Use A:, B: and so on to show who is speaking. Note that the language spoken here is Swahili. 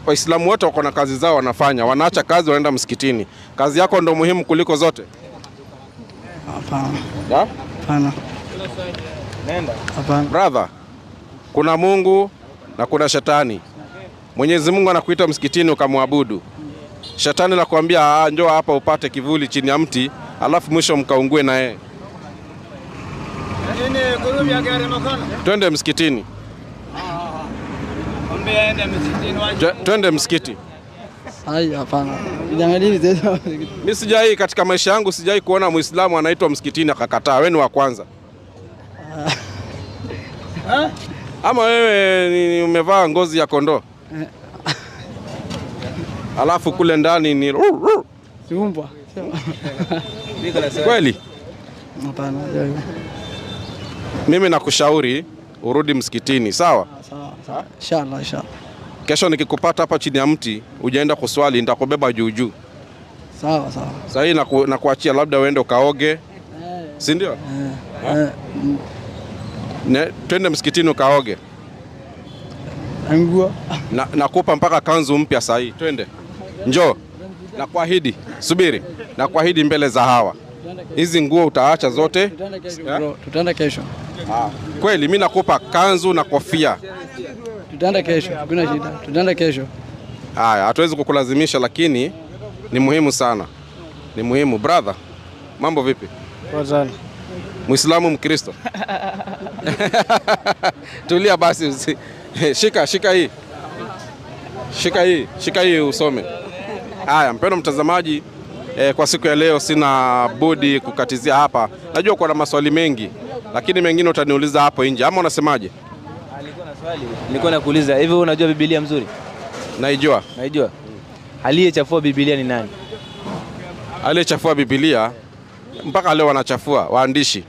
A: Waislamu wote wako na kazi zao wanafanya, wanaacha kazi wanaenda msikitini. Kazi yako ndio muhimu kuliko zote?
B: Hapana. Hapana.
A: Nenda. Hapana. Brother, kuna Mungu na kuna shetani. Mwenyezi Mungu anakuita msikitini ukamwabudu. Shetani anakuambia njoo hapa upate kivuli chini ya mti, alafu mwisho mkaungue na yeye. Twende msikitini. Twende msikiti.
B: Hapana.
A: Mimi sijai katika maisha yangu sijai kuona Muislamu anaitwa msikitini akakataa. Wewe ni wa kwanza. Ama wewe umevaa ngozi ya kondoo? Alafu kule ndani ni
B: Siumbwa.
A: Kweli?
B: Hapana.
A: Mimi nakushauri urudi msikitini, sawa?
B: Sawa. Inshallah.
A: Kesho nikikupata hapa chini ya mti, ujaenda kuswali, nitakubeba juu.
B: Sawa.
A: Sasa hii nakuachia labda uende ukaoge. Si ndio? Twende msikitini ukaoge.
B: Angua.
A: Nakupa mpaka kanzu mpya sasa hii. Twende. Njoo. Nakuahidi. Subiri. Nakuahidi mbele za hawa. Hizi nguo utaacha zote.
B: Tutaenda kesho.
A: Kweli mimi nakupa kanzu na kofia.
B: Tutaenda kesho. Hakuna shida. Tutaenda kesho.
A: Haya, hatuwezi kukulazimisha lakini ni muhimu sana. Ni muhimu. Brother, mambo vipi?
B: Poa sana.
A: Muislamu Mkristo? Tulia basi. Shika hii. Shika hii usome. Haya, mpendwa mtazamaji, kwa siku ya leo sina budi kukatizia hapa. Najua kuna maswali mengi, lakini mengine utaniuliza hapo nje. Ama unasemaje?
C: Alikuwa na swali. Nilikuwa nakuuliza, hivi unajua Biblia mzuri?
A: Naijua.
C: Aliyechafua Biblia ni nani?
A: Aliyechafua Biblia mpaka leo wanachafua waandishi.